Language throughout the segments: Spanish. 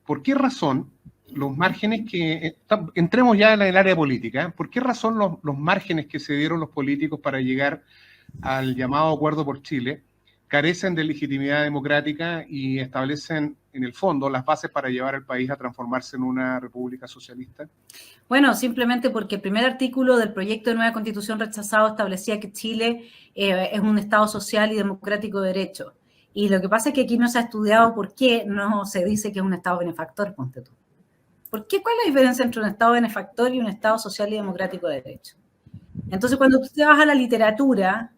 ¿por qué razón los márgenes que... entremos ya en el área política, ¿por qué razón los márgenes que se dieron los políticos para llegar al llamado Acuerdo por Chile carecen de legitimidad democrática y establecen, en el fondo, las bases para llevar al país a transformarse en una república socialista? Bueno, simplemente porque el primer artículo del proyecto de nueva Constitución rechazado establecía que Chile es un Estado social y democrático de derecho. Y lo que pasa es que aquí no se ha estudiado por qué no se dice que es un Estado benefactor, ponte tú. ¿Por qué? ¿Cuál es la diferencia entre un Estado benefactor y un Estado social y democrático de derecho? Entonces, cuando tú te vas a la literatura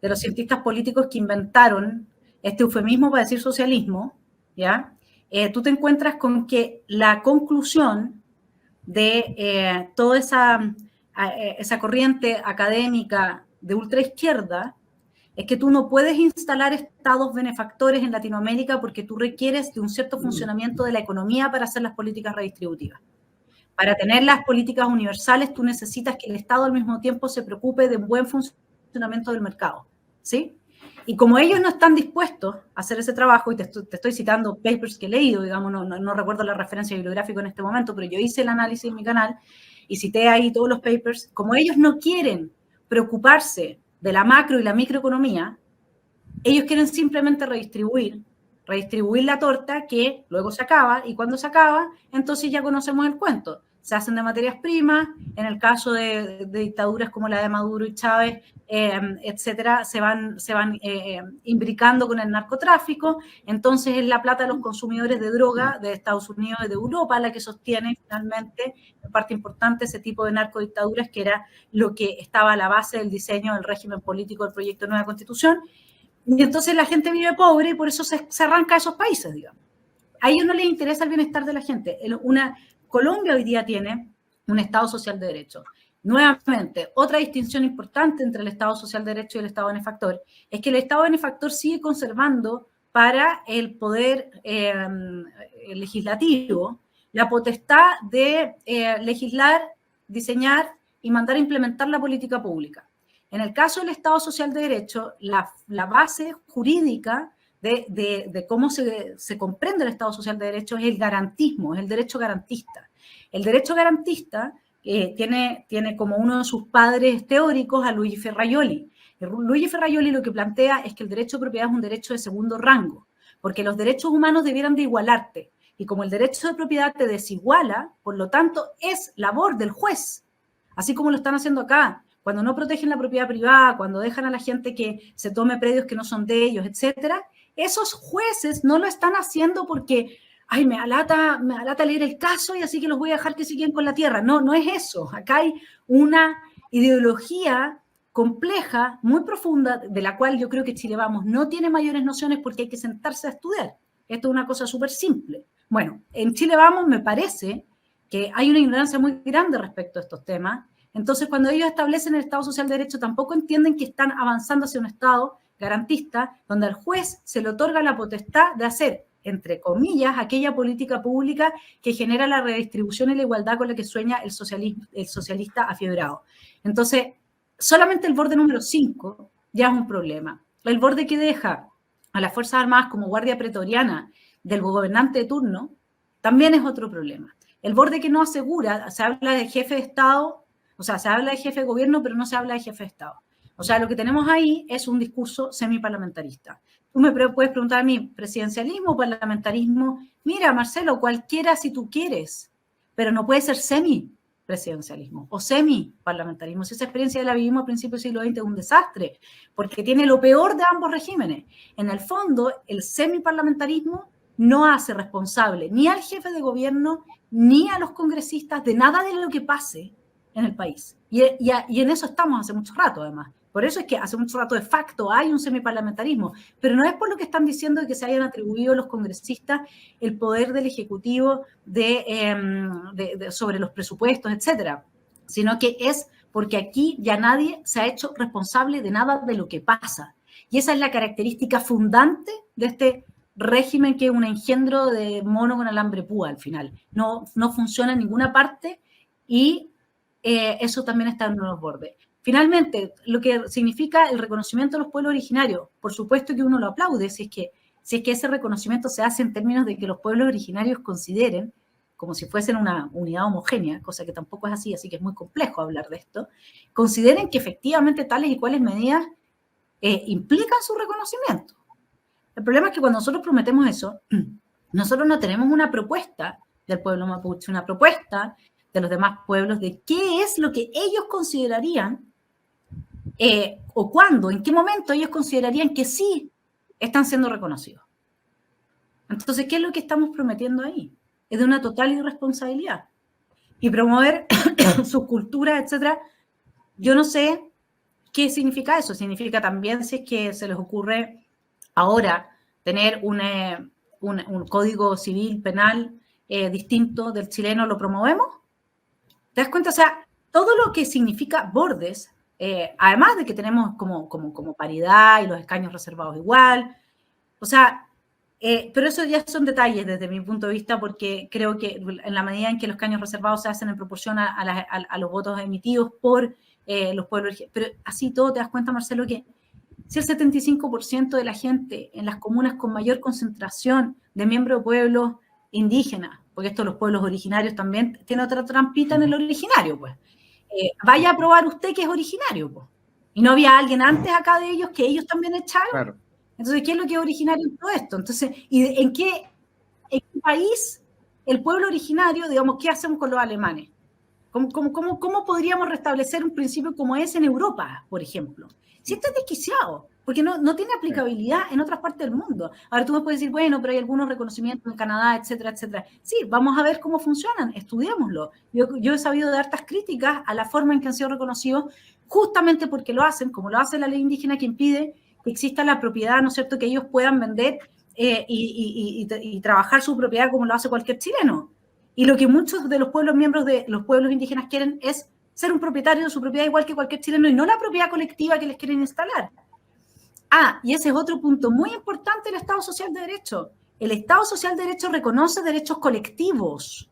de los cientistas políticos que inventaron este eufemismo para decir socialismo, ¿ya? Tú te encuentras con que la conclusión de toda esa corriente académica de ultraizquierda es que tú no puedes instalar estados benefactores en Latinoamérica porque tú requieres de un cierto funcionamiento de la economía para hacer las políticas redistributivas. Para tener las políticas universales, tú necesitas que el Estado al mismo tiempo se preocupe de un buen funcionamiento del mercado, ¿sí? Y como ellos no están dispuestos a hacer ese trabajo, y te estoy citando papers que he leído, digamos, no recuerdo la referencia bibliográfica en este momento, pero yo hice el análisis en mi canal y cité ahí todos los papers, como ellos no quieren preocuparse de la macro y la microeconomía, ellos quieren simplemente redistribuir la torta que luego se acaba, y cuando se acaba, entonces ya conocemos el cuento. Se hacen de materias primas, en el caso de dictaduras como la de Maduro y Chávez, etcétera, se van imbricando con el narcotráfico, entonces es la plata de los consumidores de droga de Estados Unidos y de Europa la que sostiene finalmente, en parte importante, ese tipo de narcodictaduras que era lo que estaba a la base del diseño del régimen político del proyecto de nueva Constitución. Y entonces la gente vive pobre y por eso se arranca a esos países, digamos. A ellos no les interesa el bienestar de la gente. Colombia hoy día tiene un Estado social de derecho. Nuevamente, otra distinción importante entre el Estado social de derecho y el Estado benefactor es que el Estado benefactor sigue conservando para el poder legislativo la potestad de legislar, diseñar y mandar a implementar la política pública. En el caso del Estado social de derecho, la base jurídica de cómo se comprende el Estado social de derecho es el garantismo, es el derecho garantista. El derecho garantista tiene como uno de sus padres teóricos a Luigi Ferrajoli. Luigi Ferrajoli lo que plantea es que el derecho de propiedad es un derecho de segundo rango, porque los derechos humanos debieran de igualarte. Y como el derecho de propiedad te desiguala, por lo tanto, es labor del juez, así como lo están haciendo acá. Cuando no protegen la propiedad privada, cuando dejan a la gente que se tome predios que no son de ellos, etcétera, esos jueces no lo están haciendo porque, ay, me alata leer el caso y así que los voy a dejar que siguen con la tierra. No, no es eso. Acá hay una ideología compleja, muy profunda, de la cual yo creo que Chile Vamos no tiene mayores nociones porque hay que sentarse a estudiar. Esto es una cosa súper simple. Bueno, en Chile Vamos me parece que hay una ignorancia muy grande respecto a estos temas. Entonces, cuando ellos establecen el Estado social de derecho, tampoco entienden que están avanzando hacia un Estado garantista, donde al juez se le otorga la potestad de hacer, entre comillas, aquella política pública que genera la redistribución y la igualdad con la que sueña el socialista afiebrado. Entonces, solamente el borde número 5 ya es un problema. El borde que deja a las Fuerzas Armadas como guardia pretoriana del gobernante de turno también es otro problema. El borde que no asegura, se habla de jefe de Estado, o sea, se habla de jefe de gobierno, pero no se habla de jefe de Estado. O sea, lo que tenemos ahí es un discurso semiparlamentarista. Tú me puedes preguntar a mí, ¿presidencialismo o parlamentarismo? Mira, Marcelo, cualquiera si tú quieres, pero no puede ser semipresidencialismo o semiparlamentarismo. Si esa experiencia la vivimos a principios del siglo XX es un desastre, porque tiene lo peor de ambos regímenes. En el fondo, el semiparlamentarismo no hace responsable ni al jefe de gobierno ni a los congresistas de nada de lo que pase en el país. Y en eso estamos hace mucho rato, además. Por eso es que hace mucho rato de facto hay un semiparlamentarismo, pero no es por lo que están diciendo de que se hayan atribuido a los congresistas el poder del Ejecutivo sobre los presupuestos, etcétera, sino que es porque aquí ya nadie se ha hecho responsable de nada de lo que pasa. Y esa es la característica fundante de este régimen, que es un engendro de mono con alambre púa al final. No funciona en ninguna parte y eso también está en los bordes. Finalmente, lo que significa el reconocimiento de los pueblos originarios, por supuesto que uno lo aplaude, si es que si es que ese reconocimiento se hace en términos de que los pueblos originarios consideren, como si fuesen una unidad homogénea, cosa que tampoco es así que es muy complejo hablar de esto, consideren que efectivamente tales y cuales medidas implican su reconocimiento. El problema es que cuando nosotros prometemos eso, nosotros no tenemos una propuesta del pueblo mapuche, una propuesta de los demás pueblos de qué es lo que ellos considerarían o cuándo, en qué momento ellos considerarían que sí están siendo reconocidos. Entonces, ¿qué es lo que estamos prometiendo ahí? Es de una total irresponsabilidad. Y promover sus culturas, etcétera, yo no sé qué significa eso. Significa también, si es que se les ocurre ahora tener un código civil penal distinto del chileno, ¿lo promovemos? ¿Te das cuenta? O sea, todo lo que significa bordes, además de que tenemos como paridad y los escaños reservados igual, o sea, pero eso ya son detalles desde mi punto de vista, porque creo que en la medida en que los escaños reservados se hacen en proporción a los votos emitidos por los pueblos, pero así todo te das cuenta, Marcelo, que si el 75% de la gente en las comunas con mayor concentración de miembros de pueblos indígenas, porque esto los pueblos originarios también tiene otra trampita en el originario, pues, vaya a probar usted que es originario, pues, y no había alguien antes acá de ellos que ellos también echaron. Claro. Entonces, ¿qué es lo que es originario en todo esto? Entonces, ¿y en qué país el pueblo originario, digamos, qué hacemos con los alemanes? ¿Cómo podríamos restablecer un principio como ese en Europa, por ejemplo? Si esto es desquiciado, porque no tiene aplicabilidad en otras partes del mundo. Ahora tú me puedes decir, bueno, pero hay algunos reconocimientos en Canadá, etcétera, etcétera. Sí, vamos a ver cómo funcionan, estudiémoslo. Yo he sabido de hartas críticas a la forma en que han sido reconocidos, justamente porque lo hacen, como lo hace la ley indígena que impide que exista la propiedad, ¿no es cierto?, que ellos puedan vender y trabajar su propiedad como lo hace cualquier chileno. Y lo que muchos de los pueblos miembros de los pueblos indígenas quieren es ser un propietario de su propiedad igual que cualquier chileno y no la propiedad colectiva que les quieren instalar. Y ese es otro punto muy importante del Estado Social de Derecho. El Estado Social de Derecho reconoce derechos colectivos.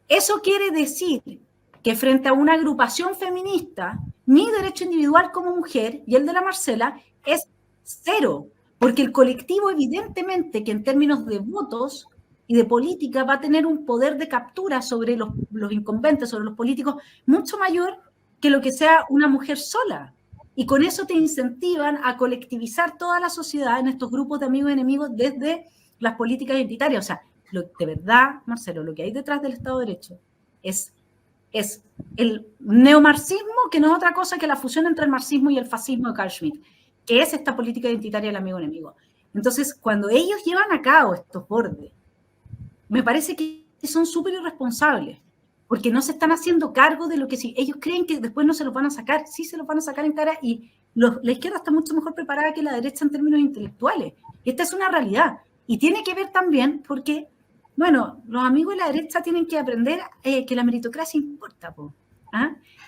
Eso quiere decir que frente a una agrupación feminista, mi derecho individual como mujer y el de la Marcela es cero, porque el colectivo evidentemente que en términos de votos y de política va a tener un poder de captura sobre los incumbentes, sobre los políticos, mucho mayor que lo que sea una mujer sola. Y con eso te incentivan a colectivizar toda la sociedad en estos grupos de amigos y enemigos desde las políticas identitarias. O sea, de verdad, Marcelo, lo que hay detrás del Estado de Derecho es el neomarxismo, que no es otra cosa que la fusión entre el marxismo y el fascismo de Carl Schmitt, que es esta política identitaria del amigo-enemigo. Entonces, cuando ellos llevan a cabo estos bordes, me parece que son súper irresponsables, porque no se están haciendo cargo de lo que sí. Ellos creen que después no se los van a sacar, sí se los van a sacar en cara, y la izquierda está mucho mejor preparada que la derecha en términos intelectuales. Esta es una realidad, y tiene que ver también porque, bueno, los amigos de la derecha tienen que aprender que la meritocracia importa, po.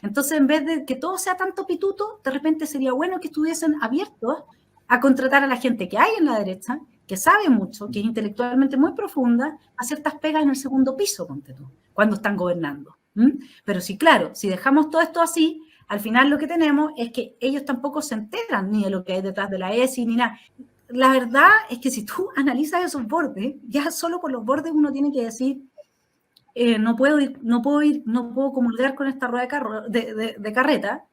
Entonces, en vez de que todo sea tanto pituto, de repente sería bueno que estuviesen abiertos a contratar a la gente que hay en la derecha, que sabe mucho, que es intelectualmente muy profunda, a ciertas pegas en el segundo piso, ponte tú, cuando están gobernando. Pero sí, claro, si dejamos todo esto así, al final lo que tenemos es que ellos tampoco se enteran ni de lo que hay detrás de la ESI, ni nada. La verdad es que si tú analizas esos bordes, ya solo por los bordes uno tiene que decir, no puedo comulgar con esta rueda de carreta,